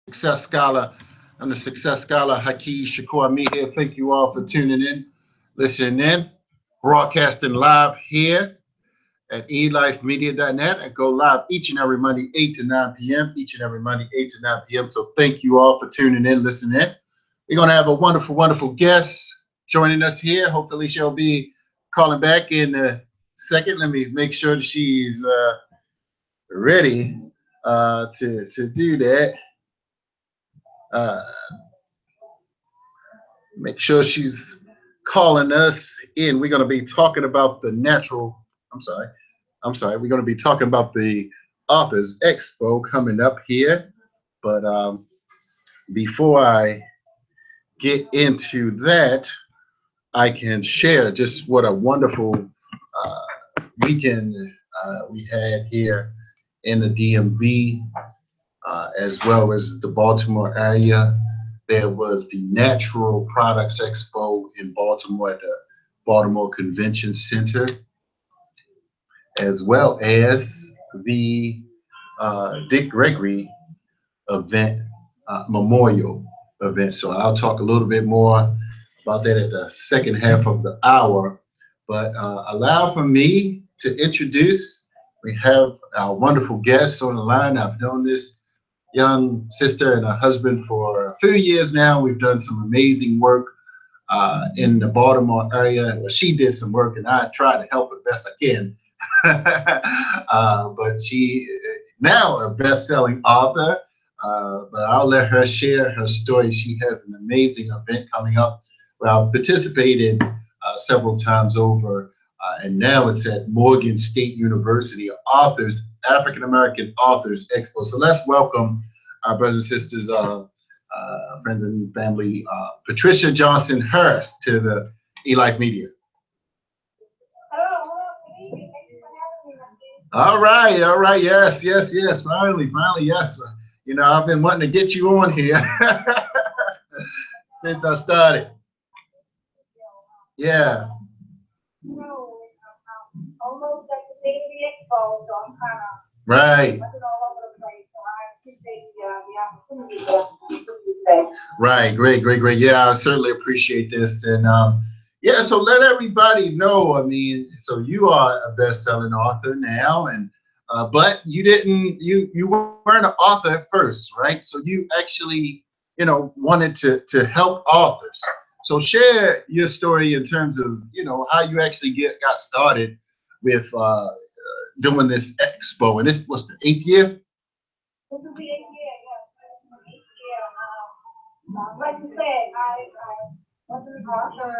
Success Scholar. I'm the Success Scholar, Hakeem Shakur Me here. Thank you all for tuning in, listening in, broadcasting live here at elifemedia.net. I go live each and every Monday, 8 to 9 p.m. Each and every Monday, 8 to 9 p.m. So thank you all for tuning in, listening in. We're going to have a wonderful, wonderful guest joining us here. Hopefully she'll be calling back in a second. Let me make sure that she's ready to do that. Make sure she's calling us in. We're going to be talking about the natural. We're going to be talking about the Authors Expo coming up here. But before I get into that, I can share just what a wonderful weekend we had here in the DMV, as well as the Baltimore area. There was the Natural Products Expo in Baltimore at the Baltimore Convention Center, as well as the Dick Gregory event, memorial event. So I'll talk a little bit more about that at the second half of the hour. But allow for me to introduce, we have our wonderful guests on the line. I've known this young sister and her husband for a few years now. We've done some amazing work in the Baltimore area. Well, she did some work, and I tried to help her best I can. But she now a best-selling author. But I'll let her share her story. She has an amazing event coming up where I've participated several times over, and now it's at Morgan State University, African American Authors Expo. So let's welcome our brothers and sisters, friends and family, Patricia Johnson Hurst to the eLife Media. All right, yes, finally, yes. You know, I've been wanting to get you on here since I started. Yeah. Almost at the day of the expo, so I'm kind of right all over the place. So I appreciate the opportunity. Right, great. Yeah, I certainly appreciate this, and yeah. So let everybody know. I mean, so you are a best-selling author now, and but you weren't an author at first, right? So you actually wanted to help authors. So share your story in terms of how you actually got started with doing this expo, and this was the 8th year. This is the 8th year, yes. The 8th year. Like you said, I wasn't an author.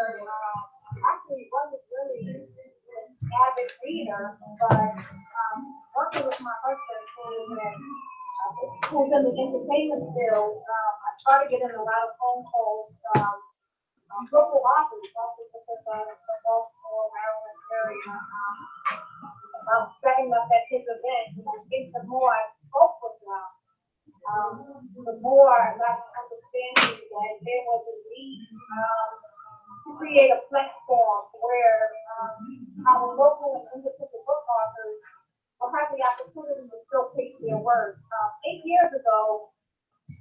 Actually, wasn't really an avid reader, but working with my husband, who's in the entertainment field, I try to get in a lot of phone calls. Local authors within the Baltimore, Maryland area, about setting up at his event. And I think the more I spoke with them, the more I got to understanding that there was a need to create a platform where our local and independent book authors will have the opportunity to showcase their work. 8 years ago,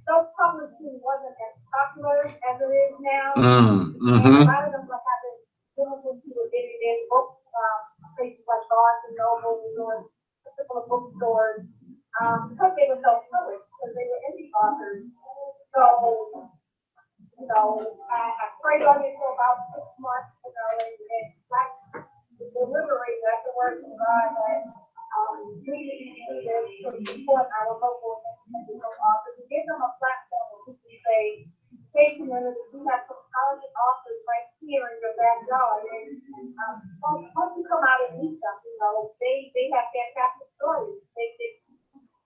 self-publishing wasn't as popular as it is now. And a lot of them were having difficulty with getting their books, places like Barnes and Noble or particular bookstores, because they were self-published, because they were indie authors. So, I prayed on it for about 6 months, and like deliberating after word from God that we need to do this to support our local independent authors, to give them a platform where we can say, hey community, we have some talented authors right here in your backyard, and once you come out and meet them, they have fantastic stories. They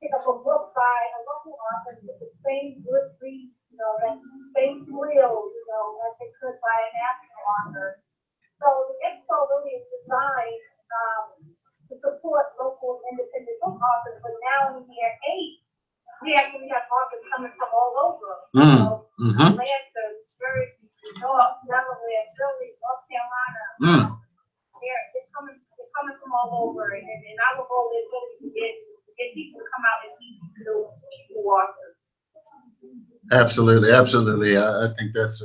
pick up a book by a local author with the same good read, that same thrill, as they could by a national author. So the expo really is designed to support local independent book authors, but now in year 8, we actually have authors coming from all over. Atlanta, Jersey, New York, Delaware, Philly, North Carolina. They're coming from all over, and our goal is really to get people to come out and meet new authors. Absolutely, absolutely. I think that's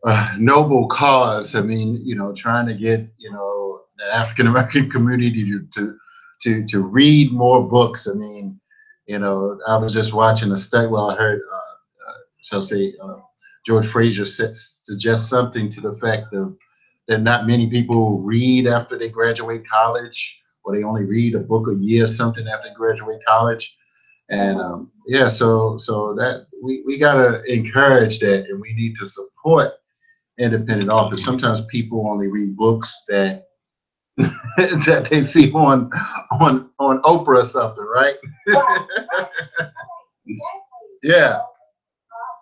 a noble cause. I mean, trying to get the African American community to read more books. I mean, I was just watching a study. Well, I heard, shall say, George Fraser suggest something to the effect of that not many people read after they graduate college, or they only read a book a year, or something after they graduate college. And yeah, so that we gotta encourage that, and we need to support independent authors. Sometimes people only read books that that they see on Oprah or something, right? Right, right, right, exactly. Yeah.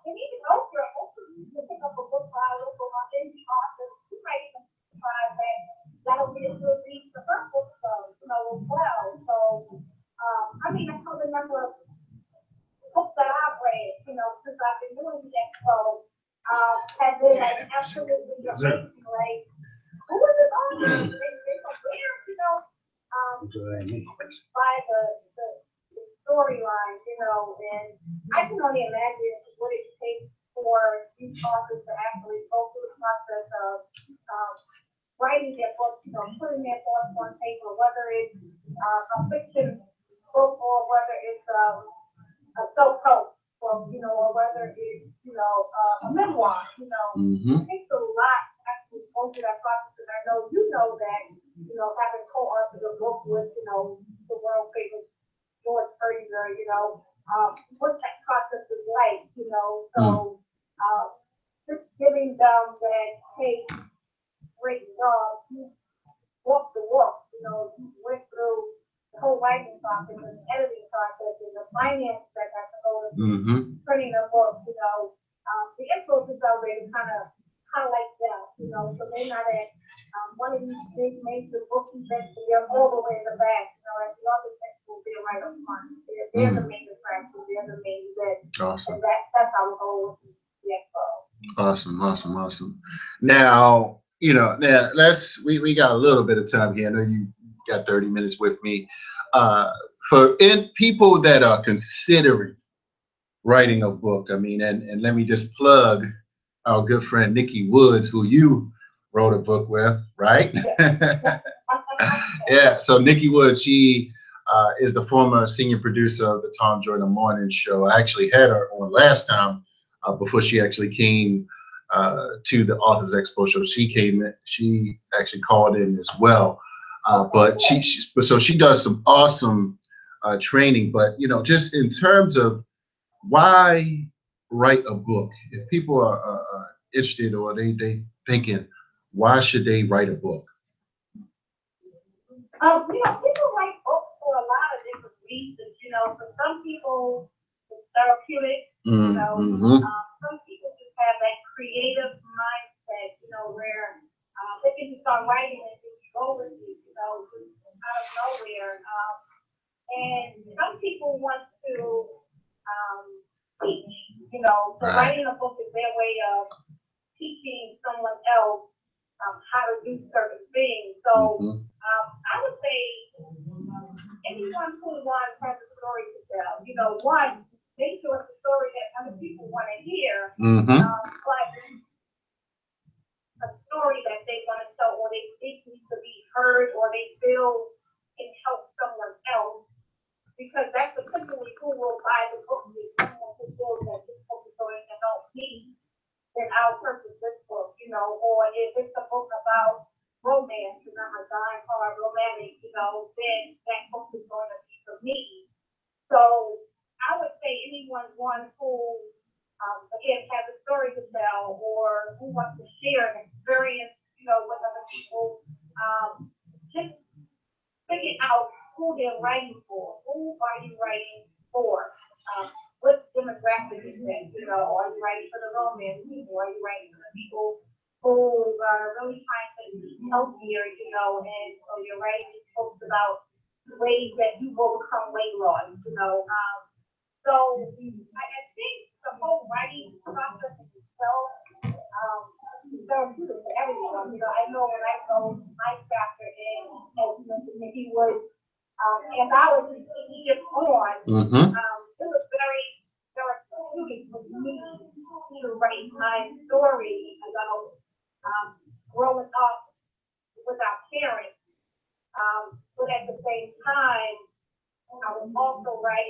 And even Oprah, you can pick up a book by a local indie author. You might even find that that'll be a good read for her book, as well. So, I mean, I can remember books that I've read, since I've been doing the Expo, have been like absolutely amazing. Like, who was this author? They from where, by the storyline, and I can only imagine what it takes for these authors to actually go through the process of um, writing their book, putting their thoughts on paper, whether it's a fiction book or whether it's a self-help book, or whether it's, a memoir, Hmm. it takes a lot to actually go through that process. And I know that, having co-authored a book with, the world famous George Fraser, what that process is like, Mm. so just giving them that, hey, great job, you walked the walk, you went through the whole writing process and the editing process and the finance that has to go into Hmm. printing a book, the influences are there to kind of like that, so they're not at one of these big major book events and they're all the way in the back, at the other will be right up front. They're the Mm. main attraction, they're the main event, and Awesome. that's our goal with the expo. Awesome, awesome, awesome. Now we got a little bit of time here. I know you got 30 minutes with me. Uh, for people that are considering writing a book, I mean, and let me just plug our good friend Nikki Woods, who you wrote a book with, right? Yes. Yes. Yeah. So Nikki Woods, she is the former senior producer of the Tom Jordan Morning Show. I actually had her on last time before she actually came to the Authors Expo show. She came in, she actually called in as well. Okay, But good. so she does some awesome training. But just in terms of why write a book, if people are interested, or they thinking, why should they write a book? People write books for a lot of different reasons. For some people, it's therapeutic. Mm-hmm. Some people just have that creative mindset. Where they can just start writing and just go with it. Just out of nowhere. And some people want to um, teach. So Right. writing a book is their way of teaching someone else how to do certain things. So Mm-hmm. I would say anyone who wants has a story to tell. One, make sure it's a story that other people want to hear, Mm-hmm. but a story that they want to tell or they think needs to be heard or they feel can help someone else because that's particularly who will buy the book is someone who feels that this book is going to help me, then I'll purchase this book, or if it's a book about romance, and I'm a die-hard romantic, then that book is going to be for me. So I would say anyone who, again, has a story to tell or who wants to share an experience, with other people, just figure out who they're writing for. Who are you writing for? What demographic is that? Are you writing for the romance people? Are you writing for the people who are really trying to be healthier, and so you're writing books about ways that you overcome weight loss, So I think the whole writing process itself is therapeutic for everyone. I know when I wrote my chapter in, as you mentioned, he was anthology each on, Mm-hmm. it was very therapeutic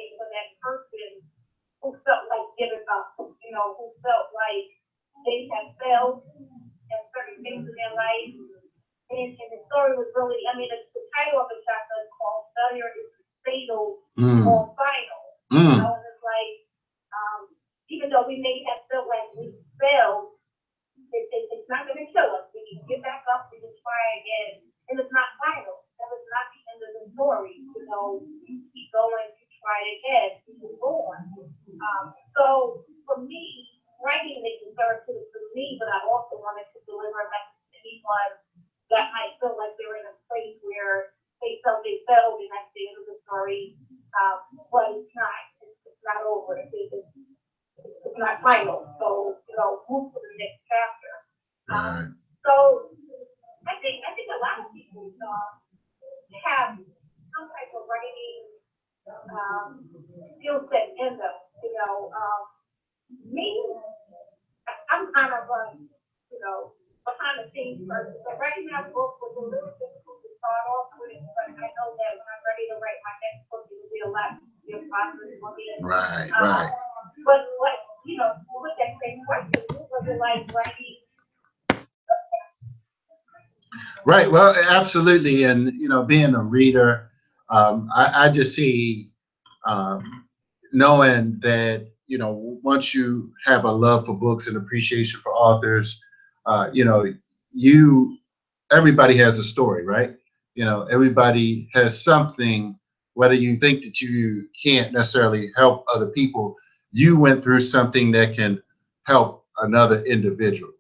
writing for that person who felt like giving up, you know, who felt like they had failed at certain things in their life. And the story was really, I mean, the title of the chapter is called Failure is Fatal or Final. You know, and it's like, even though we may have felt like we failed, it's not going to kill us. We can get back up, we can try again. And it's not final. That is not the end of the story. You know, you keep going, you try again, you move on. So for me, writing is therapeutic for me, but I also wanted to deliver a message to anyone that might feel like they're in a place where they felt they failed and that's the end of the story. But it's not. It's not over. It's not final. So, you know, move to the next chapter. So I think a lot of people have some type of writing skill set in them. You know, me, I'm kind of you know, behind the scenes person. So writing that book was a little difficult to start off with, but I know that when I'm ready to write my next book, it will be a lot easier process for me. Right. But you know, with that same question, was it like writing? Right. Well, absolutely. And, you know, being a reader, I just see knowing that, you know, once you have a love for books and appreciation for authors, you know, everybody has a story, right? You know, everybody has something, whether you think that you can't necessarily help other people, you went through something that can help another individual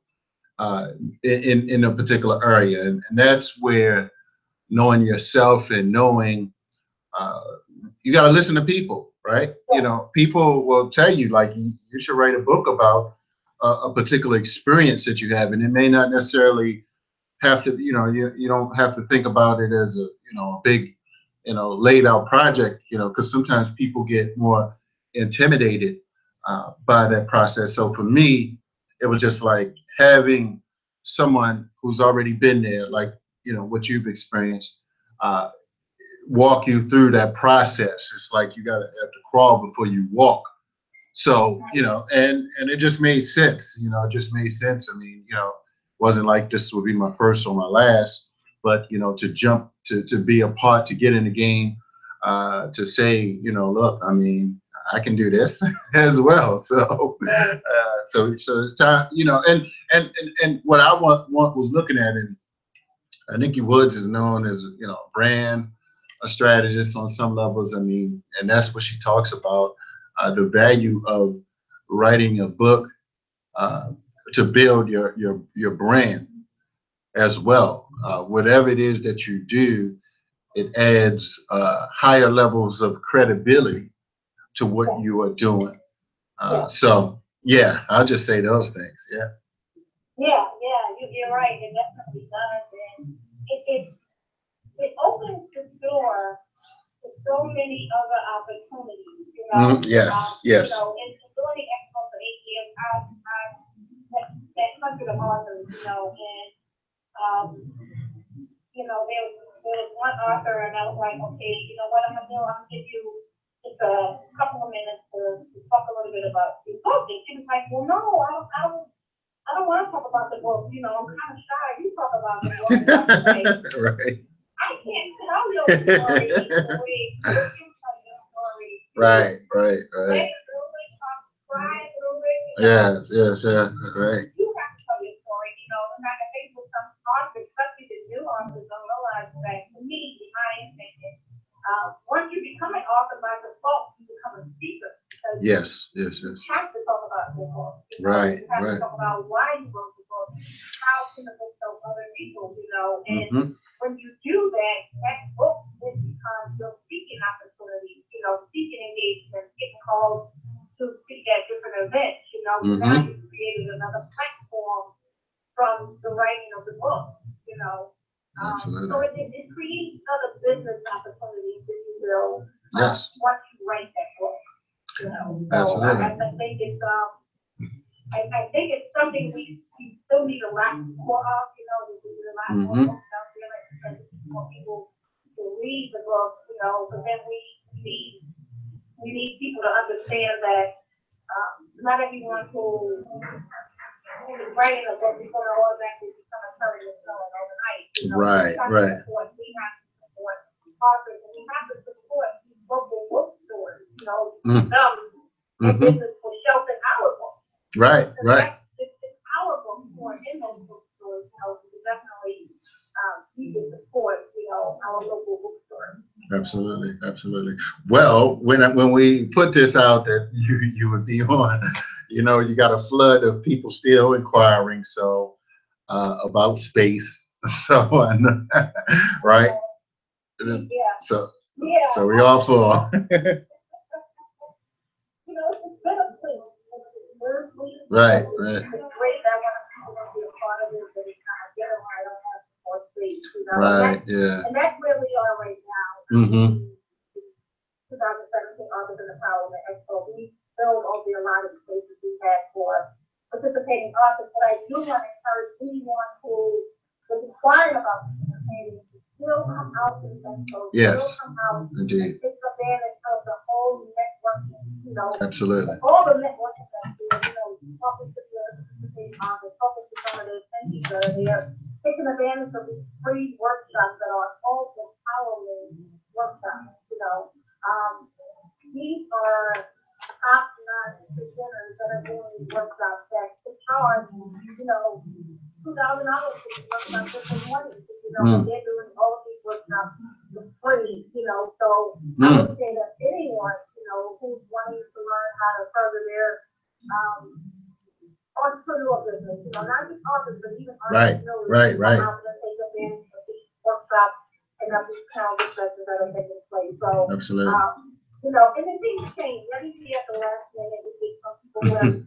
in a particular area. And that's where knowing yourself and knowing you got to listen to people, right? You know, people will tell you like you should write a book about a particular experience that you have, and it may not necessarily have to, you know, you don't have to think about it as a, you know, a big, you know, laid out project, you know, because sometimes people get more intimidated by that process. So for me, it was just like having someone who's already been there, like, you know, what you've experienced, walk you through that process. It's like you have to crawl before you walk. So, you know, and it just made sense, you know, it just made sense. I mean, you know, it wasn't like this would be my first or my last, but, you know, to jump, to be a part, to get in the game, to say, you know, look, I mean, I can do this as well. So, so it's time, you know, and what I was looking at, and Nikki Woods is known as, you know, a strategist on some levels. I mean, and that's what she talks about, the value of writing a book to build your brand as well. Whatever it is that you do, it adds higher levels of credibility to what you are doing. So yeah, I'll just say those things. Yeah. Yeah, you're right. It definitely does, and it opens the door to so many other opportunities. You know, Yes. You know, and doing the Expo for 8 years, I that hundred of authors, you know, and you know, there was one author, and I was like, okay, you know what I'm gonna do? I'm gonna give you just a couple of minutes to talk a little bit about your book. And she was like, well, no, I don't want to talk about the book. You know, I'm kind of shy. You talk about the book. Right. I can't tell your story the way you can tell your story. Right. Cry a little bit. Yes. Right. You have to tell your story. You know, and like I think with some authors, especially the new authors, don't realize that. To me, in my opinion, once you become an author by default, you become a speaker. Yes. You have to talk about your book. Right. You have to talk about why you wrote the book. How can the book help other people? You know, and when you do that, that book then becomes your speaking opportunity. You know, speaking engagement, getting called to speak at different events. You know, now you've created another platform from the writing of the book. You know, so it creates other business opportunities, if you will. Yes. Once you write that book. You know, so Absolutely. I think it's something we still need a lot more of. You know, we need a lot more books out there, like because more people to read the book. You know, but then we need we need people to understand that not everyone who is writing a book is going to automatically become a current bestseller overnight. You know, Right, right. We have to support authors, and we have to support these local bookstores. You know, a business for shelving our books. Right, right. It's our books who are in those bookstores. You know, we definitely need to support, you know, our local bookstores. Absolutely, absolutely. Well, when we put this out that you would be on, you know, you got a flood of people still inquiring about space. So right. So we all for. You know, it's been a thing. Right, right. It's great that one people want to be a part of it, but it's kind of get them right on that more space, you know. Right, yeah. And that's where we are right now. 2017 Authors in the Power of the Expo. We filled over a lot of the spaces we had for participating authors, but I do want to encourage anyone who is inquiring about participating to still come out to the Expo. Yes, still come out indeed. and take advantage of the whole networking, you know. Absolutely. All the networking that's there, you know, talking to the participating authors, talking to some of the attendees that are there, taking advantage of these free workshops that are all empowerment workshops, you know. These are top-notch presenters that are doing these workshops that charge, you know, $2,000 for these workshops just for money. You know, they're doing all these workshops for free, you know. So I would say that anyone, you know, who's wanting to learn how to further their entrepreneurial business, you know, not just authors, but even entrepreneurs. Right. I'm going to take advantage of these workshops and of these calendar sessions that are taking place. So, absolutely. You know, and then things change. Everything at the last minute, we get some people who have,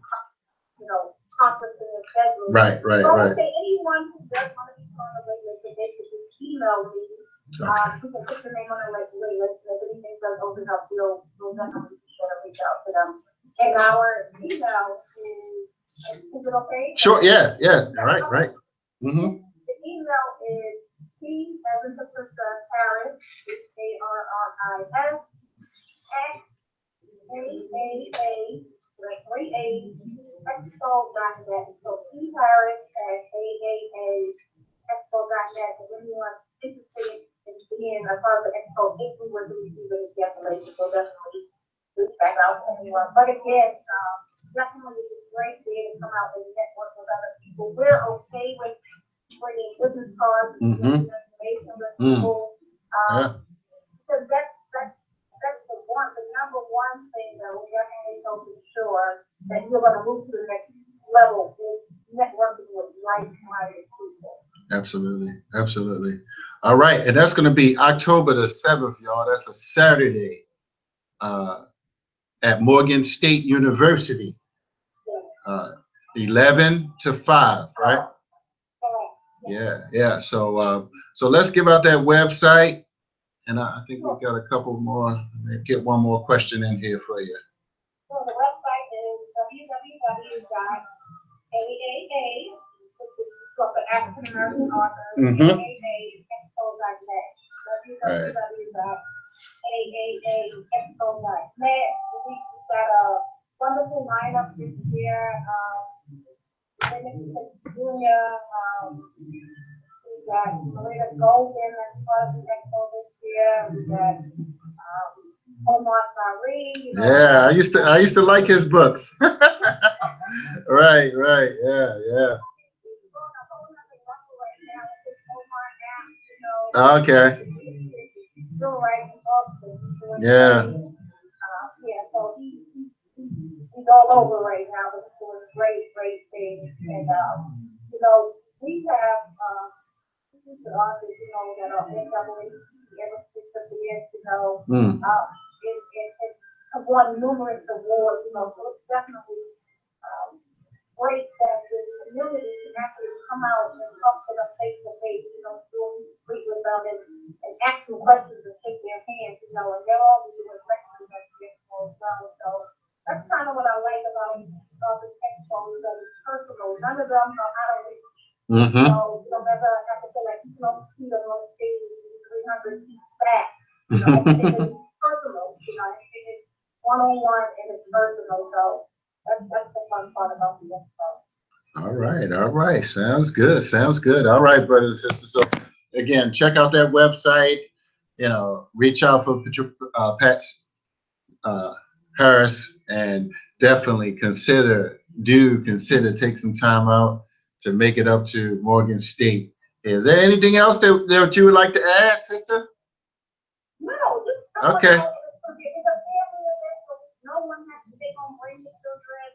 you know, conference in their schedule. Right. So I would say anyone who does want to be on the wait list, they should just email me. You can put your name on the wait list. If anything does open up, we'll definitely be sure to reach out to them. And our email is it okay? Sure, yeah. Right. The email is P as in Patricia Harris, Harris, at AAA, like 3 A's, Expo.net. So P Harris at AAA, Expo.net. If anyone interested in being a part of the Expo, if we were to receive any cancellation, so definitely reach back out to anyone. But again, definitely it's great to be able to come out and network with other people. We're okay with bringing business cards and information with people. Because that's the number one thing that we definitely know for sure that you're going to move to the next level is networking with like-minded people. Absolutely. All right, and that's going to be October the 7th, y'all. That's a Saturday at Morgan State University, 11 to 5, right? Yeah. So let's give out that website. And I think we've got a couple more. Get one more question in here for you. So the website is www.aaa, which is for the African American authors, AAA.expo.net. www.aaa.expo.net. We've got a wonderful lineup this year. Junior, we've got Marina Golden as part of the Expo this year. We've got Omar Sari. Yeah, I used to like his books. Right. Yeah. Okay. Yeah. So he's all over right now. But he's doing great things. And you know, we have the authors, you know, that are NAACP, every 6 years, you know, have won numerous awards, you know, so it's definitely great that the community can actually come out and talk to them face to face, you know, speak with them and ask them questions and shake their hands, you know, and they'll all be doing lectures at the Expo as well. So that's kind of what I like about this Expo, is that it's personal. None of them know how to reach. So you don't ever have to feel like you don't see them on stage 300 feet back. You know, everything is personal. You know, everything is anyone and it's personal. So that's the fun part about the Expo. All right. Sounds good. Sounds good. All right, brothers and sisters. So again, check out that website. You know, reach out for Pat uh, Harris, and definitely consider take some time out to make it up to Morgan State. Is there anything else that you would like to add, sister? No, just Okay. it's a family event, so no one has to take home, bring the children,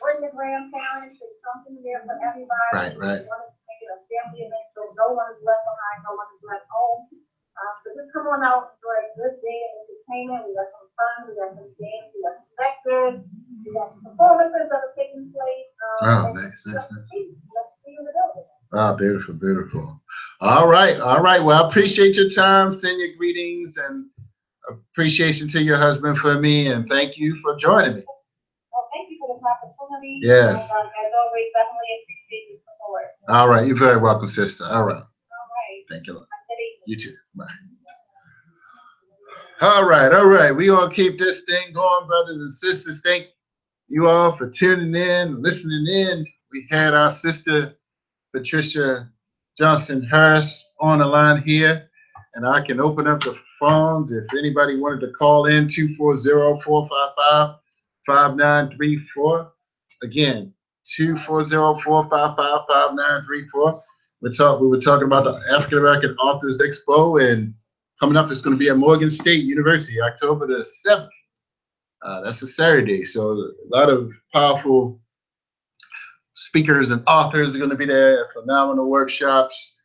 bring the grandparents. It's something there for everybody. Right. We want to make it a family event, so no one is left behind, no one is left home. So just come on out, enjoy a good day of entertainment. We got some fun, we got some games, we got some lectures, we got some performances that are taking place. Oh, nice. Let's see you in the building. Ah, beautiful, beautiful. All right. Well, I appreciate your time. Send your greetings and appreciation to your husband for me, and thank you for joining me. Well, thank you for this opportunity. Yes. And, as always, definitely appreciate your support. All right. You're very welcome, sister. All right. All right. Thank you. Have a good evening. You too. Bye. All right. We gonna keep this thing going, brothers and sisters. Thank you all for tuning in, listening in. We had our sister Patricia Johnson Harris on the line here, and I can open up the phones if anybody wanted to call in 240-455-5934. Again, 240-455-5934. We were talking about the African American Authors Expo, and coming up, it's going to be at Morgan State University, October the 7th. That's a Saturday, so a lot of powerful speakers and authors are going to be there, phenomenal workshops,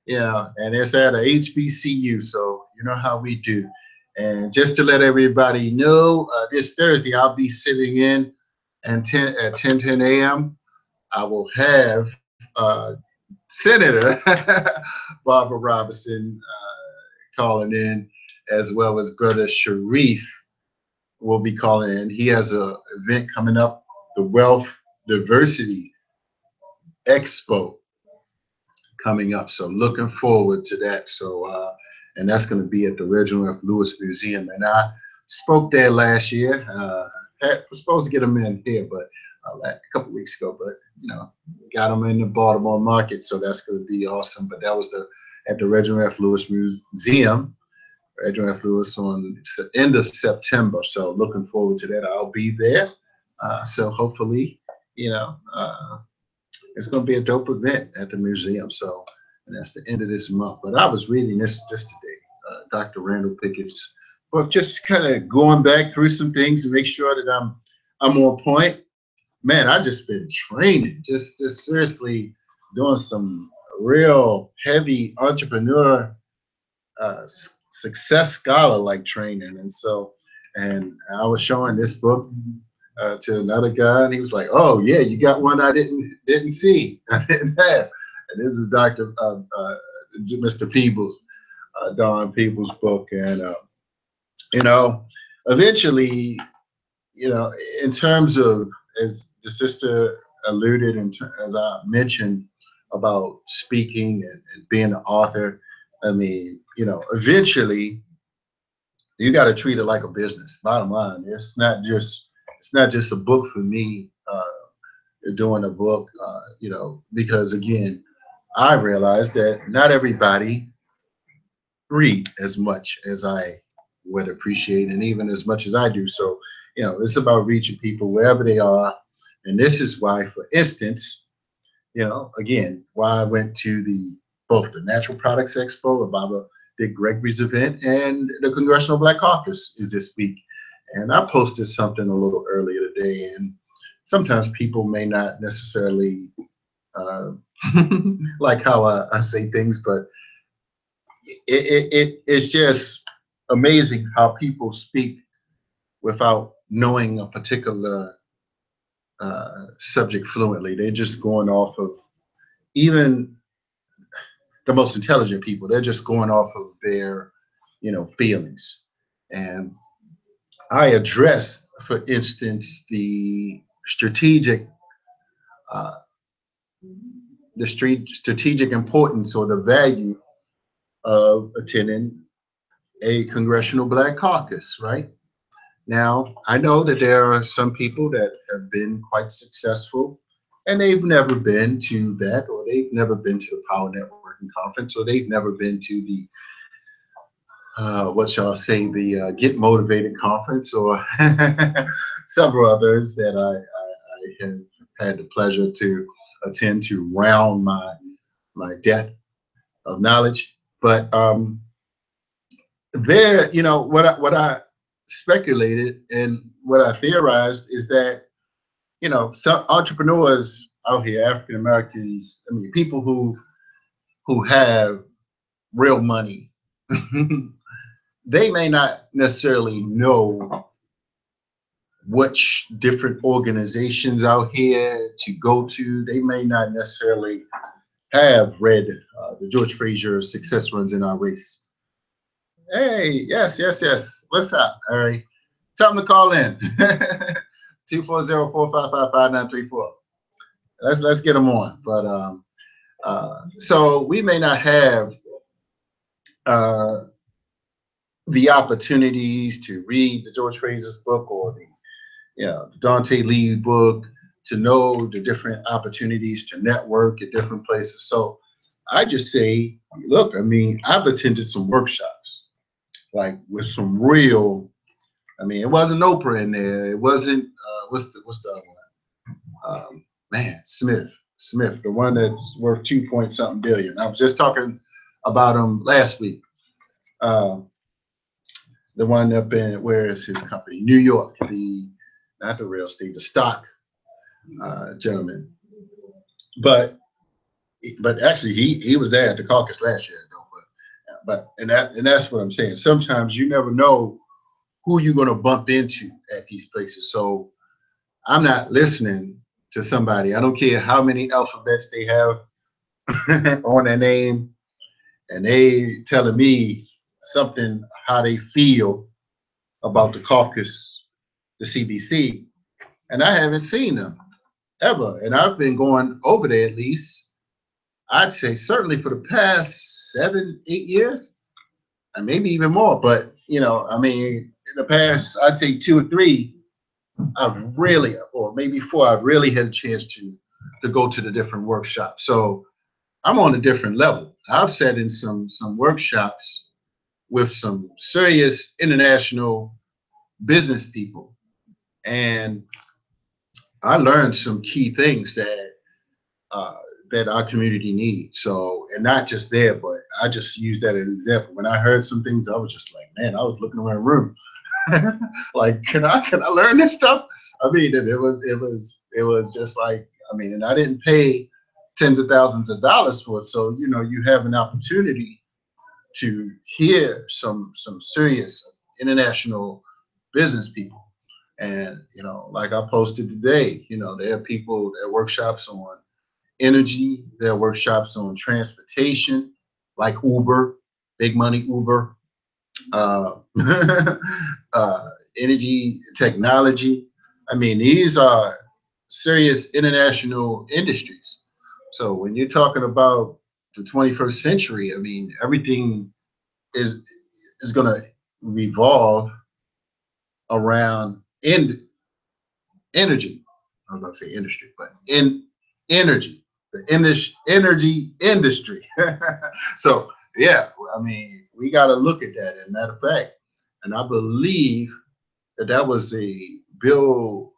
and it's at a HBCU, so you know how we do. And just to let everybody know, this Thursday I'll be sitting in at 10 a.m. I will have Senator Barbara Robinson calling in, as well as Brother Sharif will be calling in. He has an event coming up, the Wealth Diversity Expo coming up. So looking forward to that. So, and that's going to be at the Reginald F. Lewis Museum. And I spoke there last year. Was supposed to get them in here, but a couple weeks ago, but got them in the Baltimore market. So that's going to be awesome. But that was at the Reginald F. Lewis Museum. Reginald F. Lewis on the end of September. So looking forward to that. I'll be there. So hopefully, it's going to be a dope event at the museum. So, and that's the end of this month. But I was reading this just today, Dr. Randall Pickett's book, just kind of going back through some things to make sure that I'm on point. Man, I just been training, just seriously doing some real heavy entrepreneur, success scholar like training. And I was showing this book to another guy, and he was like, "Oh yeah, you got one I didn't see, I didn't have." And this is Dr. Mr. Peebles, Don Peebles' book, and eventually, in terms of, as the sister alluded, and as I mentioned about speaking and being an author, I mean, eventually you got to treat it like a business. Bottom line, it's not just a book for me, doing a book, because again, I realized that not everybody read as much as I would appreciate, and even as much as I do. So, it's about reaching people wherever they are. And this is why, for instance, again, why I went to both the Natural Products Expo, Baba Dick Gregory's event, and the Congressional Black Caucus is this week. And I posted something a little earlier today, and sometimes people may not necessarily like how I say things, but it's just amazing how people speak without knowing a particular subject fluently. They're just going off of, even the most intelligent people, they're just going off of their, feelings. And I addressed, for instance, uh, strategic importance or the value of attending a Congressional Black Caucus, right? Now, I know that there are some people that have been quite successful and they've never been to that, or they've never been to the Power Networking Conference, or they've never been to the, what shall I say, the Get Motivated Conference, or several others that I have had the pleasure to attend to round my depth of knowledge. But there, what I speculated and what I theorized is that some entrepreneurs out here, African Americans, I mean, people who have real money, they may not necessarily know which different organizations out here to go to. They may not necessarily have read the George Fraser Success Runs in Our Race. Hey, yes, yes, yes. What's up? All right. Tell them to call in. 240-455-5934. Let's get them on. But so we may not have uh, the opportunities to read the George Fraser's book or the Dante Lee book, to know the different opportunities to network at different places. So I just say, look, I mean, I've attended some workshops like with some real. I mean, it wasn't Oprah in there. It wasn't what's the other one? Man, Smith, the one that's worth 2 point something billion. I was just talking about him last week. Uh, the one up in, where is his company? New York. The Not the real estate, the stock gentleman. But actually, he was there at the caucus last year, though. That's what I'm saying. Sometimes you never know who you're going to bump into at these places. So I'm not listening to somebody. I don't care how many alphabets they have on their name, and they telling me something how they feel about the caucus, the CBC, and I haven't seen them ever. And I've been going over there at least, I'd say certainly for the past 7, 8 years, and maybe even more. But I mean, in the past, I'd say 2 or 3, I've really, or maybe 4, I've really had a chance to go to the different workshops. So I'm on a different level. I've sat in some workshops with some serious international business people, and I learned some key things uh, that our community needs. So, and not just there, but I just use that as an example. When I heard some things, I was just like, man, I was looking around the room, like, can I learn this stuff? I mean, it was just like, I mean, and I didn't pay tens of thousands of dollars for it. So you have an opportunity to hear some serious international business people. And like I posted today, there are people, there are workshops on energy, there are workshops on transportation, like Uber, big money Uber, uh, energy technology. I mean, these are serious international industries. So when you're talking about the 21st century, I mean, everything is going to revolve around energy. I was going to say industry, but in energy, energy industry. So yeah, I mean, we got to look at that. And matter of fact, and I believe that was a Bill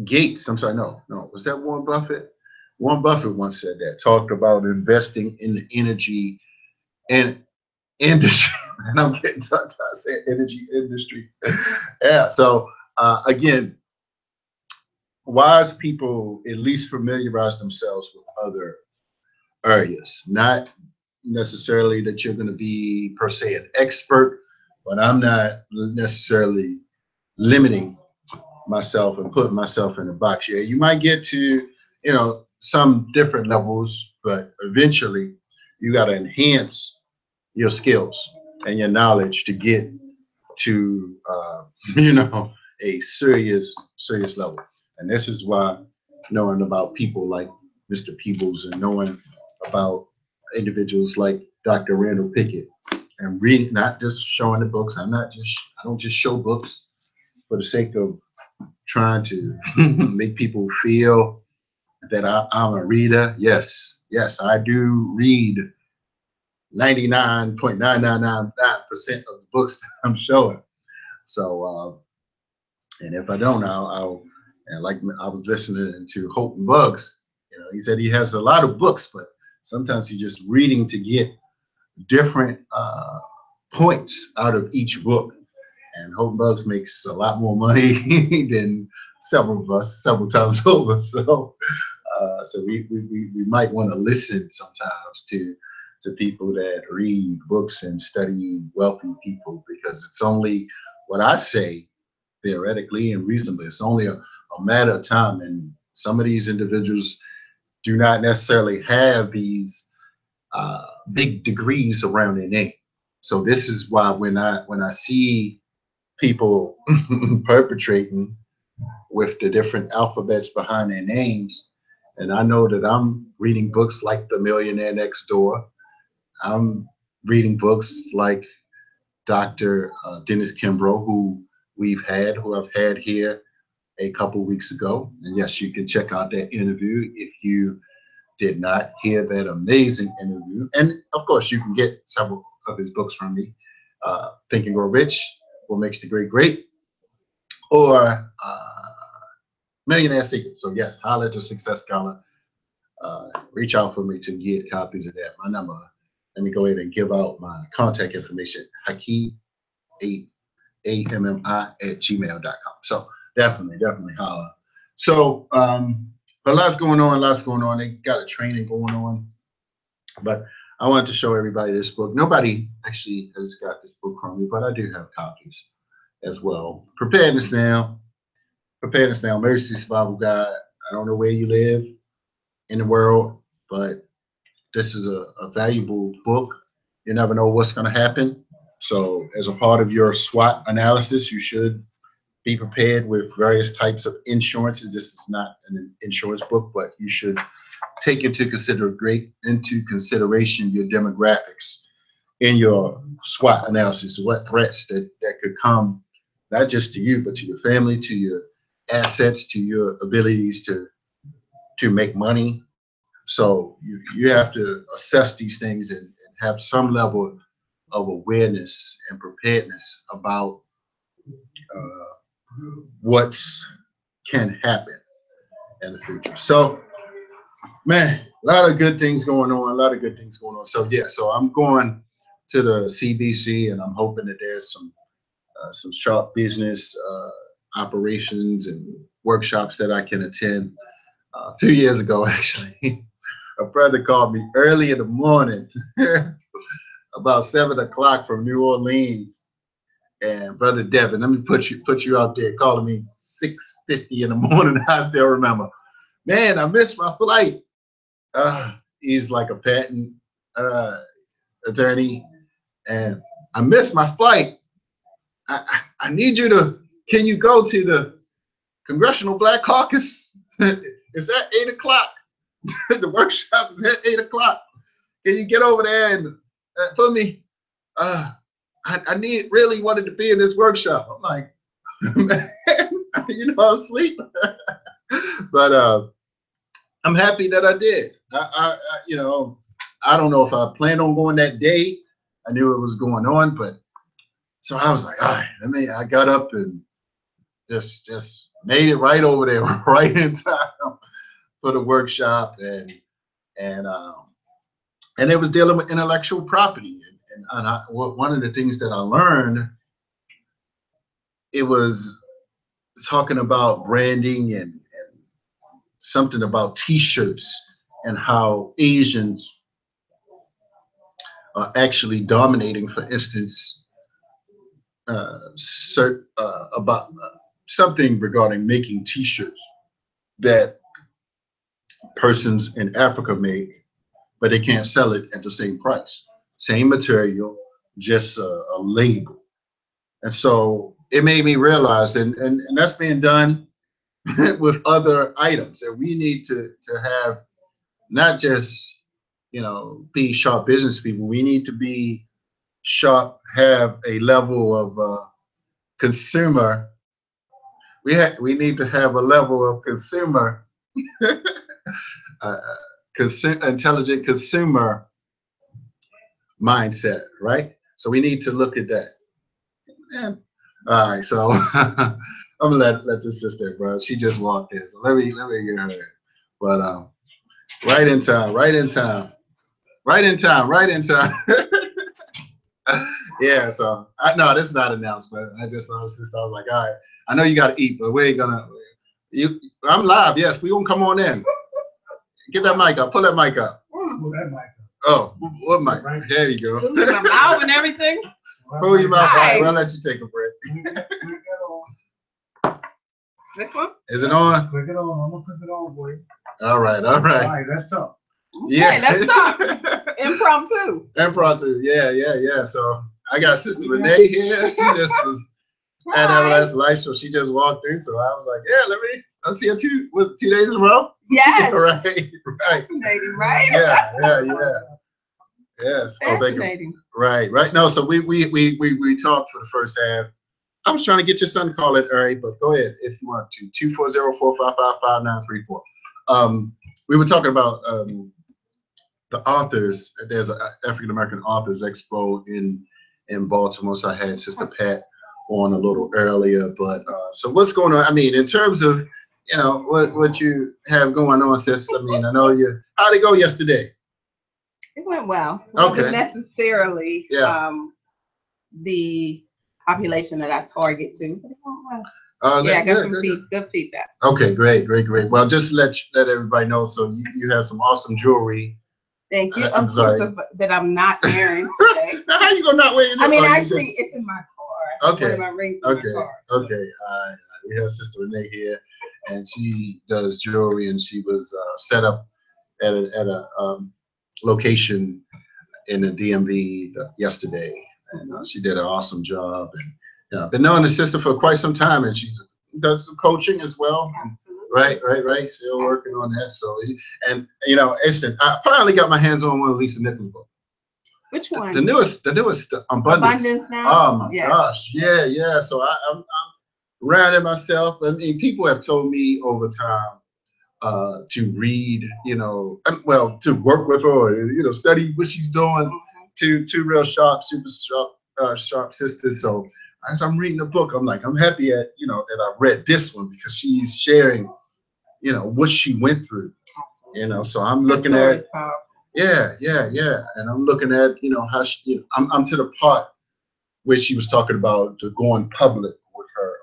Gates. I'm sorry, no, was that Warren Buffett? Warren Buffett once said that, talked about investing in the energy and industry. And I'm getting tongue tied saying energy industry. Yeah. So again, wise people at least familiarize themselves with other areas. Not necessarily that you're going to be per se an expert, but I'm not necessarily limiting myself and putting myself in a box. Yeah, you might get to, some different levels, but eventually you got to enhance your skills and your knowledge to get to, a serious level. And this is why knowing about people like Mr. Peebles and knowing about individuals like Dr. Randall Pickett and reading, not just showing the books. I don't just show books. for the sake of trying to make people feel that I'm a reader. Yes, I do read 99.9999% of the books that I'm showing. So, and if I don't, and like I was listening to Hope and Bugs, he said he has a lot of books, but sometimes he's just reading to get different points out of each book. And Hope and Bugs makes a lot more money than several of us, several times over. So, so we might want to listen sometimes to people that read books and study wealthy people, because it's only what I say theoretically and reasonably. It's only a matter of time, and some of these individuals do not necessarily have these big degrees around their name. So this is why when I see people perpetrating with the different alphabets behind their names, and I know that I'm reading books like The Millionaire Next Door. I'm reading books like Dr. Dennis Kimbrough, who I've had here a couple weeks ago. And yes, you can check out that interview if you did not hear that amazing interview. And of course, you can get several of his books from me. Think and Grow Rich, What Makes the Great Great, or Millionaire Secret. So yes, holler at your success scholar. Reach out for me to get copies of that. My number, let me go ahead and give out my contact information, Hakeem, AMMI@gmail.com. So definitely holler. So, but lots going on. They got a training going on, but I wanted to show everybody this book. Nobody actually has got this book from me, but I do have copies as well. Preparedness Now, Emergency Survival Guide. I don't know where you live in the world, but this is a valuable book. You never know what's going to happen. So as a part of your SWOT analysis, you should be prepared with various types of insurances. This is not an insurance book, but you should take into consideration your demographics in your SWOT analysis. What threats that could come, not just to you, but to your family, to your assets, to your abilities to make money. So you have to assess these things and have some level of awareness and preparedness about what's can happen in the future. So, man, a lot of good things going on. So yeah, so I'm going to the CBC, and I'm hoping that there's some sharp business operations and workshops that I can attend. A few years ago, actually, a brother called me early in the morning, about 7 o'clock from New Orleans. And Brother Devin, let me put you out there, calling me 6:50 in the morning. I still remember. Man, I missed my flight. He's like a patent attorney, and I missed my flight. I need you to, can you go to the Congressional Black Caucus? It's at 8 o'clock. The workshop is at 8 o'clock. Can you get over there and for me? I really wanted to be in this workshop. I'm like, man, I'm asleep. But I'm happy that I did. I don't know if I planned on going that day. I knew it was going on, but so I was like, all right, I got up and just made it right over there, right in time for the workshop, and it was dealing with intellectual property. And one of the things that I learned, it was talking about branding and something about T-shirts and how Asians are actually dominating, for instance, about something regarding making T-shirts that persons in Africa make, but they can't sell it at the same price. Same material, just a label. And so it made me realize, and that's being done with other items, and we need to have not just, be sharp business people. We need to be sharp, have a level of consumer we need to have a level of consumer, uh, intelligent consumer mindset, right? So we need to look at that. Yeah. All right, so I'm gonna let this sister, bro. She just walked in, so let me get her in. But right in time, right in time, right in time, right in time. Yeah, so I no, this is not announced, but I just saw the sister. I was like, all right, I know you got to eat, but we ain't gonna. You, I'm live. Yes, we gonna come on in. Get that mic up. Pull that mic up. Pull that mic up. Oh, what mic? There you go. Ooh, my mouth and everything. Pull your mouth. All right, Hi. we'll let you take a break. This one? Is it on? Click it on. I'm gonna click it on for you. All right, all All right. right, that's tough. Yeah, let's talk. Impromptu. Impromptu. Yeah. So I got Sister Renee here. She just was at Everlasting Life, so she just walked through. So I was like, yeah, let's see her 2 days in a row. Yes. Right. Fascinating, right? Yeah. Yes. Oh, thank you. Fascinating. Right. No, so we talked for the first half. I was trying to get your son to call it, all right, but go ahead if you want to. 240-455-5934. We were talking about the authors. There's an African American Authors Expo in Baltimore, so I had Sister Pat on a little earlier. But so what's going on? I mean, in terms of what you have going on, sis. I mean, I know you. How'd it go yesterday? It went well. It Okay. wasn't necessarily the population that I target to, but it went well. Yeah, I got some good feedback. Okay, great. Well, just let everybody know. So you have some awesome jewelry. Thank you. Of course, that I'm not wearing today. How you gonna not wear it? I mean, actually, it's in my car. Okay. One of my rings in my car. So. Okay. We have Sister Renee here, and she does jewelry, and she was set up at a location in the DMV yesterday, and she did an awesome job. And I've been knowing the sister for quite some time, and she does some coaching as well. Right. Still working on that. So, and I finally got my hands on one of Lisa Nichols' books. Which one? The newest, Abundance. Now? Oh my gosh, yeah. So I'm rounding myself. I mean, people have told me over time to read, to work with her, or, study what she's doing. Two real super sharp sisters. So as I'm reading the book, I'm like, I'm happy that I read this one because she's sharing, what she went through. So I'm looking at. Yeah. And I'm looking at, how she, I'm to the part where she was talking about going public with her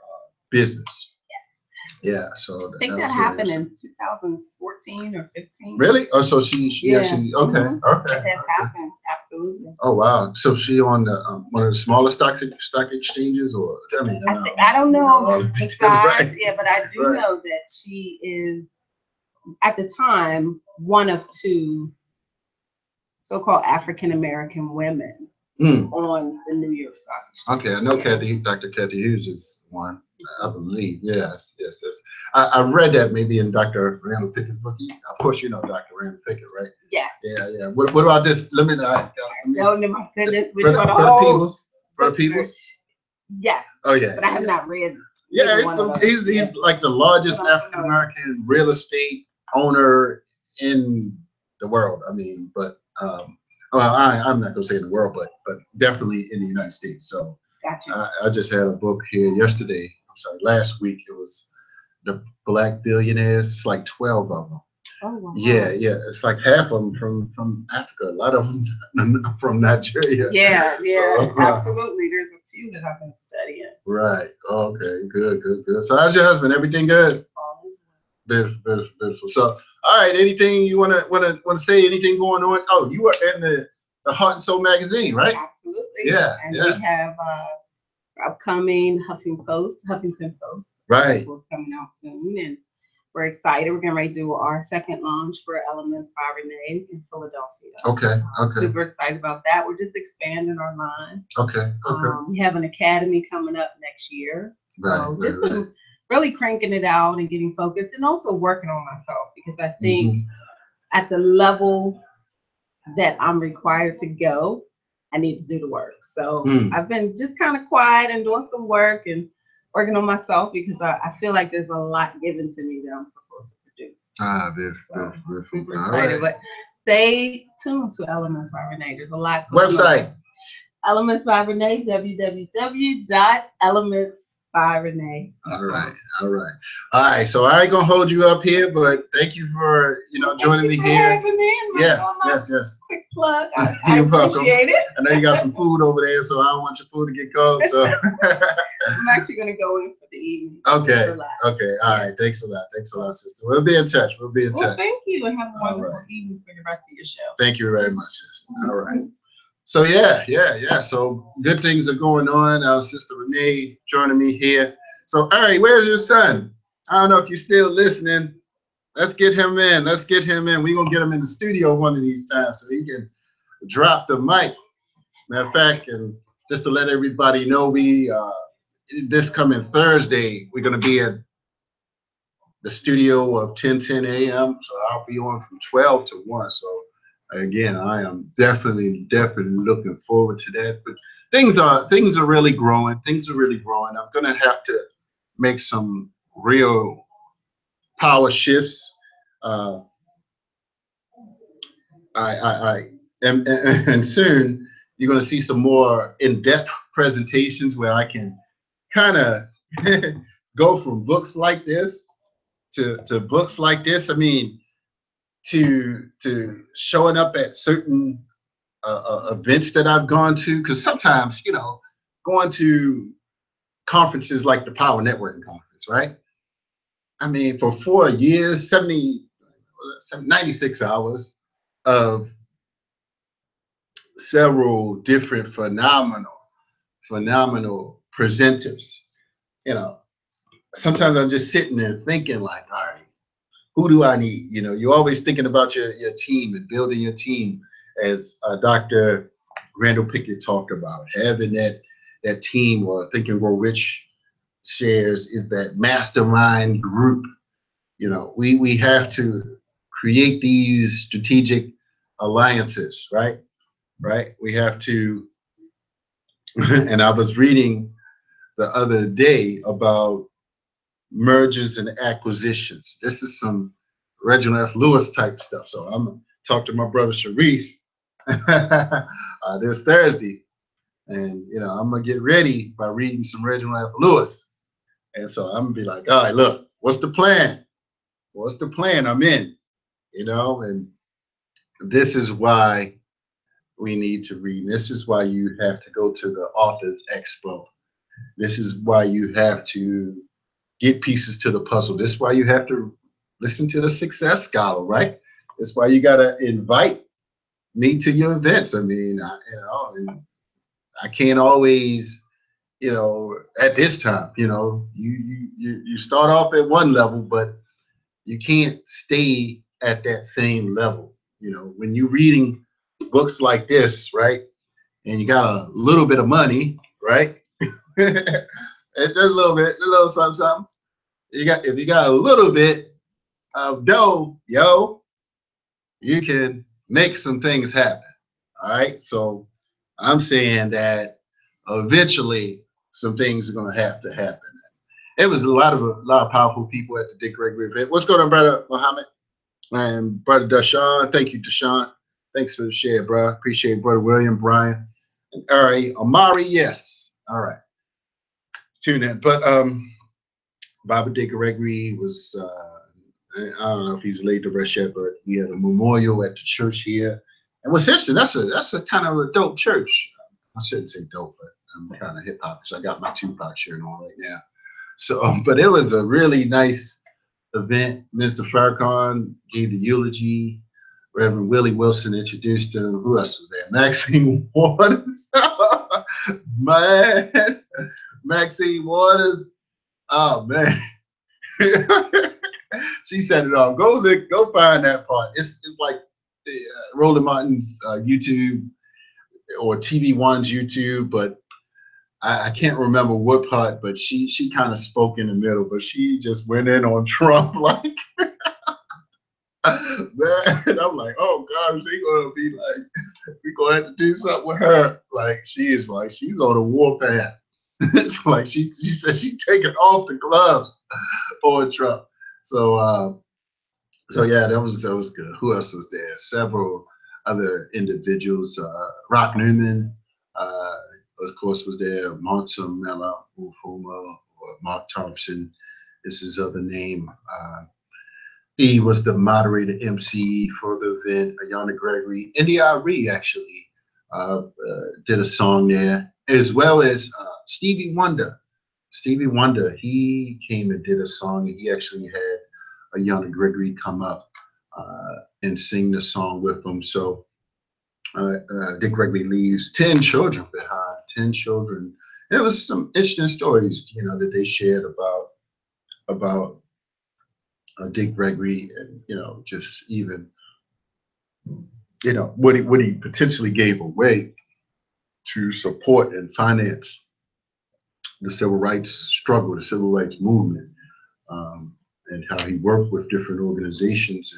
business. Yes. Yeah. So I think that happened in 2014 or 15. Really? Oh, so she actually, okay. It has happened. Absolutely. Oh, wow. So she on the one of the smaller stock exchanges, or tell me. I don't know the size, right. Yeah, but I do know that she is, at the time, one of two so-called African American women on the New York Stock Exchange. Okay, I know Dr. Kathy Hughes is one, I believe. Yes. I read that maybe in Dr. Randall Pickett's book. Of course, you know Dr. Randall Pickett, right? Yes. Yeah. What about this? Oh my goodness, which one? Brother Peoples? Yes. Oh yeah. But I have not read. Yeah, he's like the largest African American real estate owner in the world. I mean, but I'm not gonna say in the world, but definitely in the United States. So gotcha. I just had a book here yesterday. Last week. It was the Black Billionaires. It's like 12 of them. Oh, wow. Yeah. It's like half of them from Africa. A lot of them from Nigeria. Yeah, so, absolutely. There's a few that I've been studying. Right. Okay. Good. So how's your husband? Everything good? All is well. Beautiful. So, all right. Anything you wanna say? Anything going on? Oh, you were in the Heart and Soul magazine, right? Absolutely. Yeah. And we have upcoming Huffington Post. Right. Coming out soon, and we're excited. We're getting ready to do our second launch for Elements by Renee in Philadelphia. Okay. Super excited about that. We're just expanding our line. Okay. We have an academy coming up next year. So Right. Been really cranking it out and getting focused, and also working on myself, because I think at the level that I'm required to go, I need to do the work. So I've been just kind of quiet and doing some work and working on myself because I feel like there's a lot given to me that I'm supposed to produce. Very, So, very, super all excited, right. but stay tuned to Elements by Renee. There's a lot going Website. on. Elements by Renee, www.elementsbyrenee. All right, all right, all right. So I ain't gonna hold you up here, but thank you for joining me here. Having me and Yes, my yes. quick plug. I You're welcome. appreciate it. I know you got some food over there, so I don't want your food to get cold. So I'm actually gonna go in for the evening. okay, Relax. okay, all right. Thanks a lot, sister. We'll be in touch. We'll be in Well, touch. thank you, and have a All wonderful right. evening for the rest of your show. Thank you very much, sister. All right. So yeah. So good things are going on. Our sister Renee joining me here. So Ari, where's your son? I don't know if you're still listening. Let's get him in. We're gonna get him in the studio one of these times so he can drop the mic. Matter of fact, and just to let everybody know, we this coming Thursday, we're gonna be at the studio of 10 a.m. So I'll be on from 12 to 1. So again, I am definitely looking forward to that. But things are really growing. I'm gonna have to make some real power shifts. And soon you're gonna see some more in-depth presentations where I can kind of go from books like this to books like this. I mean, to showing up at certain events that I've gone to, because sometimes going to conferences like the Power Networking Conference, right? I mean, for 4 years, 96 hours of several different phenomenal presenters. Sometimes I'm just sitting there thinking like, all right, who do I need? You're always thinking about your team and building your team, as Dr. Randall Pickett talked about, having that team, or Think and Grow Rich shares is that mastermind group. We have to create these strategic alliances, right? We have to, and I was reading the other day about mergers and acquisitions. This is some Reginald F. Lewis type stuff. So I'm gonna talk to my brother Sharif this Thursday, and I'm gonna get ready by reading some Reginald F. Lewis. And so I'm gonna be like, all right, look, what's the plan? I'm in, and this is why we need to read. This is why you have to go to the Authors Expo. This is why you have to get pieces to the puzzle. This is why you have to listen to the Success Scholar, right? That's why you gotta invite me to your events. I mean, and I can't always, at this time, you start off at one level, but you can't stay at that same level. When you're reading books like this, right, and you got a little bit of money, right, and just a little something. If you got a little bit of dough, you can make some things happen. All right. So I'm saying that eventually some things are going to have to happen. It was a lot of powerful people at the Dick Gregory event. What's going on, brother Muhammad and brother Deshaun? Thank you, Deshaun. Thanks for the share, bro. Appreciate it, brother William, Brian, and Ari, Amari. Yes. All right. Tune in. But Baba Dick Gregory was. I don't know if he's laid to rest yet, but we had a memorial at the church here. And what's interesting, that's a kind of a dope church. I shouldn't say dope, but I'm kind of hip hop because I got my Tupac shirt on right now. So, but it was a really nice event. Mr. Farrakhan gave the eulogy. Reverend Willie Wilson introduced him. Who else was there? Maxine Waters. Man, Maxine Waters. Oh man. She said it all. Go find that part. It's like Roland Martin's YouTube or TV One's YouTube, but I can't remember what part. But she kind of spoke in the middle, but she just went in on Trump like, man. And I'm like, oh God, she gonna be like, we gonna have to do something with her. Like she's on a warpath. It's like she said she's taking off the gloves on Trump. So so yeah, that was good. Who else was there? Several other individuals. Rock Newman, of course, was there. Monson Mela Ufuma, or Mark Thompson is his other name. He was the moderator MC for the event. Ayana Gregory, India.Arie actually did a song there, as well as Stevie Wonder. Stevie Wonder, he came and did a song, and he actually had Ayana Gregory come up and sing the song with him. So Dick Gregory leaves 10 children behind, 10 children. There was some interesting stories, that they shared about Dick Gregory, and just even what he potentially gave away to support and finance the civil rights struggle, the civil rights movement, and how he worked with different organizations.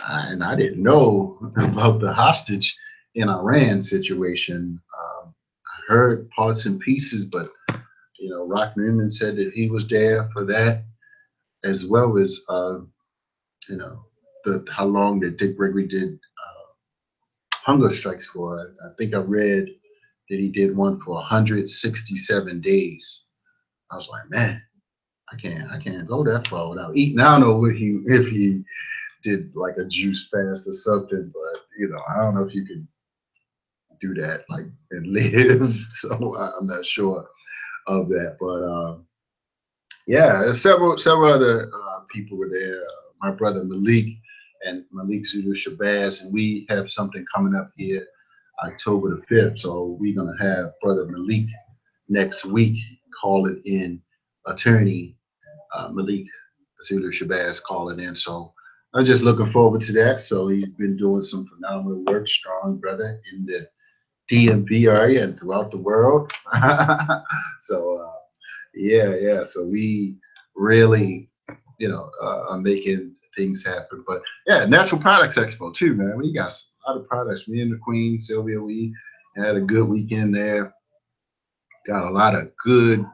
And I didn't know about the hostage in Iran situation. I heard parts and pieces, but Rock Newman said that he was there for that, as well as how long that Dick Gregory did hunger strikes for. I think I read that he did one for 167 days. I was like, man, I can't go that far without eating. I don't know if he did like a juice fast or something, but I don't know if you can do that like and live. So I'm not sure of that, but yeah, several other people were there. My brother Malik Zulu Shabazz, and we have something coming up here October the 5th. So we're gonna have Brother Malik next week calling in, attorney Malik Zulu Shabazz calling in. So I'm just looking forward to that. So he's been doing some phenomenal work, strong brother in the DMV area and throughout the world. So yeah. So we really, are making things happen. But yeah, Natural Products Expo too, man. We got a lot of products. Me and the Queen, Sylvia, we had a good weekend there. Got a lot of good,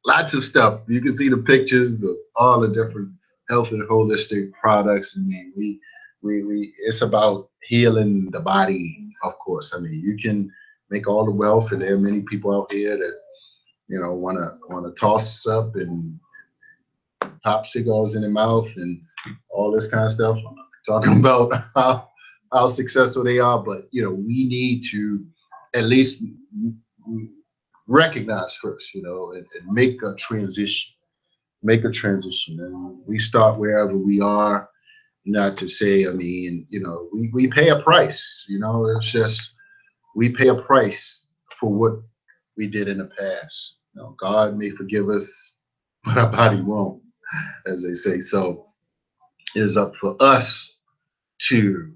lots of stuff. You can see the pictures of all the different health and holistic products. I mean, we it's about healing the body, of course. I mean, you can make all the wealth, and there are many people out here that want to toss up and pop cigars in their mouth and all this kind of stuff. I'm not talking about how successful they are, but we need to at least recognize first, and make a transition. Make a transition, and we start wherever we are. Not to say, I mean, we pay a price. It's just we pay a price for what we did in the past. God may forgive us, but our body won't, as they say. So it is up for us to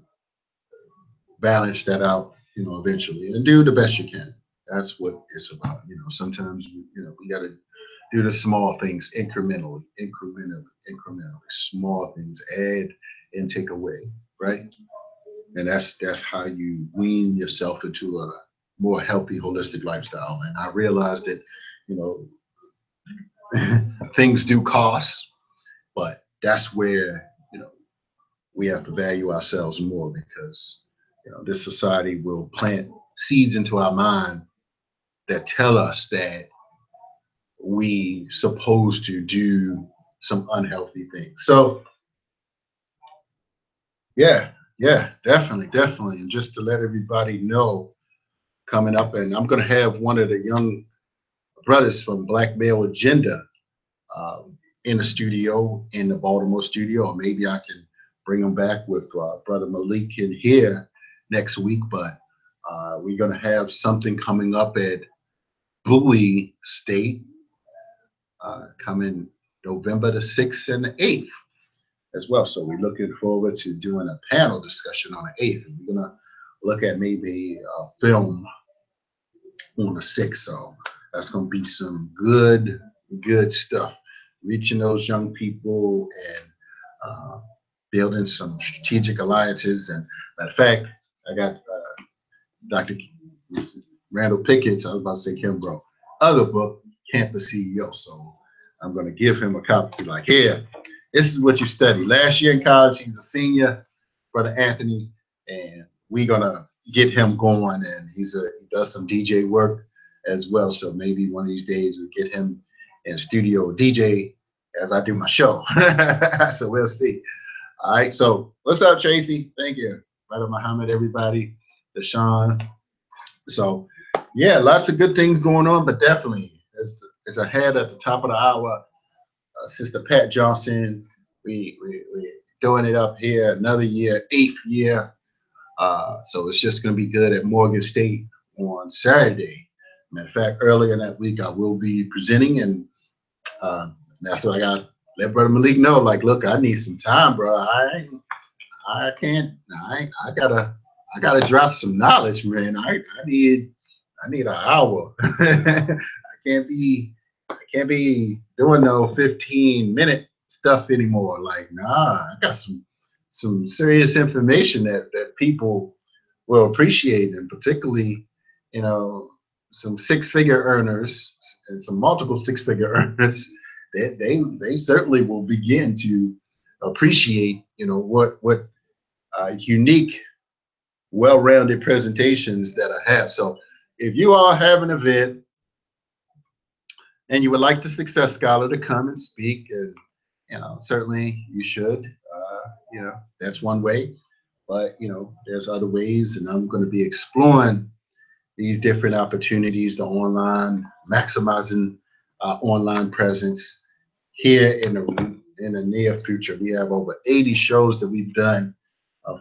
balance that out, eventually, and do the best you can. That's what it's about. Sometimes we got to do the small things incrementally, small things, add and take away, right? And that's how you wean yourself into a more healthy, holistic lifestyle. And I realized that, things do cost, but that's where we have to value ourselves more, because this society will plant seeds into our mind that tell us that we supposed to do some unhealthy things. So yeah, definitely. And just to let everybody know, coming up, and I'm going to have one of the young brothers from Black Male Agenda in the studio, in the Baltimore studio, or maybe I can bring him back with Brother Malik in here next week. But we're going to have something coming up at Bowie State coming November the 6th and the 8th as well. So we're looking forward to doing a panel discussion on the 8th. We're going to look at maybe a film on the 6th. So that's going to be some good stuff. Reaching those young people and building some strategic alliances. And matter of fact, I got Dr. Randall Pickett's, I was about to say Kimbrough, other book, Campus CEO. So I'm going to give him a copy. Like, here, this is what you studied last year in college. He's a senior, Brother Anthony, and we're going to get him going. And he does some DJ work as well. So maybe one of these days we'll get him in studio DJ as I do my show. So we'll see. All right. So what's up, Tracy? Thank you. Brother Muhammad, everybody. Deshaun. So yeah, lots of good things going on, but definitely as I had at the top of the hour, Sister Pat Johnson, we're doing it up here another year, 8th year. So it's just going to be good at Morgan State on Saturday. Matter of fact, earlier in that week, I will be presenting, and that's what I got to let Brother Malik know. Like, look, I need some time, bro. I gotta drop some knowledge, man. I need an hour. I can't be doing no 15-minute stuff anymore. Like, nah, I got some serious information that people will appreciate, and particularly, you know, some six-figure earners and some multiple six-figure earners. They certainly will begin to appreciate, you know, what unique, well-rounded presentations that I have. So if you all have an event and you would like the Success Scholar to come and speak, and you know, certainly you should. You know, that's one way, but you know, there's other ways, and I'm going to be exploring these different opportunities, the online, maximizing online presence here in the near future. We have over 80 shows that we've done,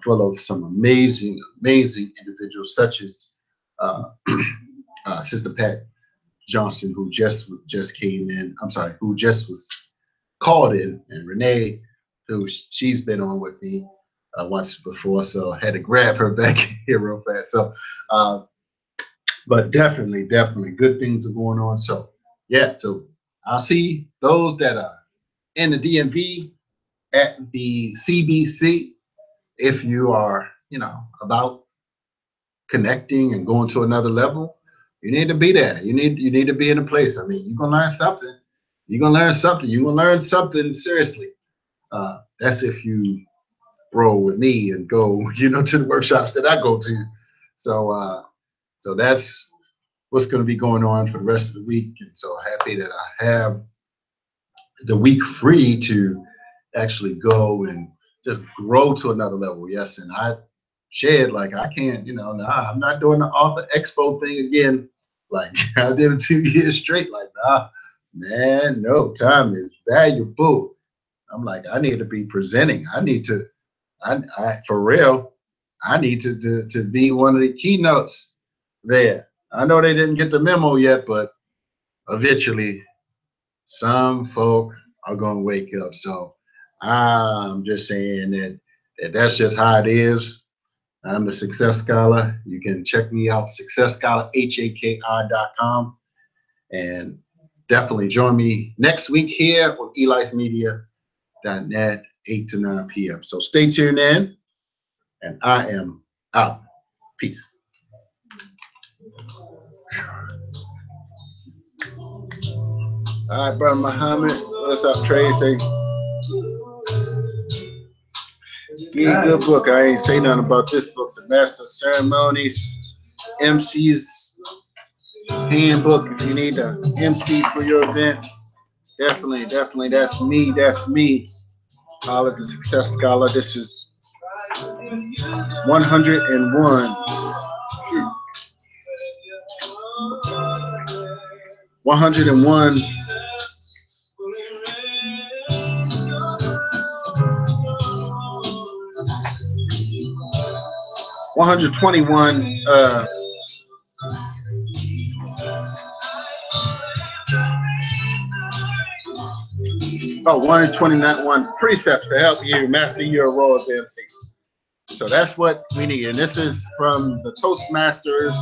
full of some amazing individuals, such as Sister Pat Johnson, who just came in. I'm sorry, who just was called in, and Renee, who she's been on with me once before, so I had to grab her back here real fast. So, but definitely good things are going on. So yeah, so I'll see those that are in the DMV at the CBC. If you are, you know, about connecting and going to another level, you need to be there. You need to be in a place. I mean, you're gonna learn something. You're gonna learn something. You're gonna learn something seriously. That's if you roll with me and go, you know, to the workshops that I go to. So so that's what's going to be going on for the rest of the week. And so happy that I have the week free to actually go and just grow to another level. Yes, and I shared, like, I can't, you know, nah, I'm not doing the author expo thing again. Like I did it 2 years straight. Like, nah, man, no, time is valuable. I'm like, I need to be presenting. I need to, I for real, I need to be one of the keynotes there. I know they didn't get the memo yet, but eventually some folk are gonna wake up. So I'm just saying that's just how it is. I'm the Success Scholar. You can check me out, successscholarhaki.com, and definitely join me next week here on elifemedia.net, 8 to 9 p.m. So stay tuned in, and I am out. Peace. All right, Brother Muhammad. What's up, Tracy? Yeah, good book. I ain't say nothing about this book, The Master of Ceremonies, MC's Handbook. If you need a MC for your event, definitely, that's me. That's me. Holler at the Success Scholar. This is 101. 101. 121 129 precepts to help you master your role as MC. So that's what we need. And this is from the Toastmasters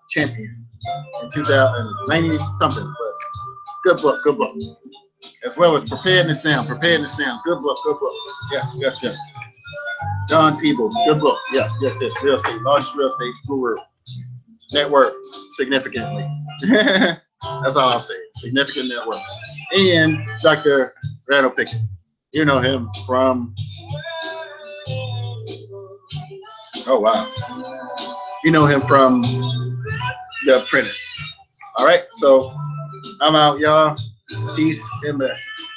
champion in 2090 something. But good book. As well as Preparedness Now. Good book. Yes. John Peebles, good book. Yes, yes, yes. Real estate, largest real estate guru. Network significantly. That's all I'm saying. Significant network. And Dr. Randall Pickett. You know him from. Oh wow. You know him from The Apprentice. All right, so I'm out, y'all. Peace and blessings.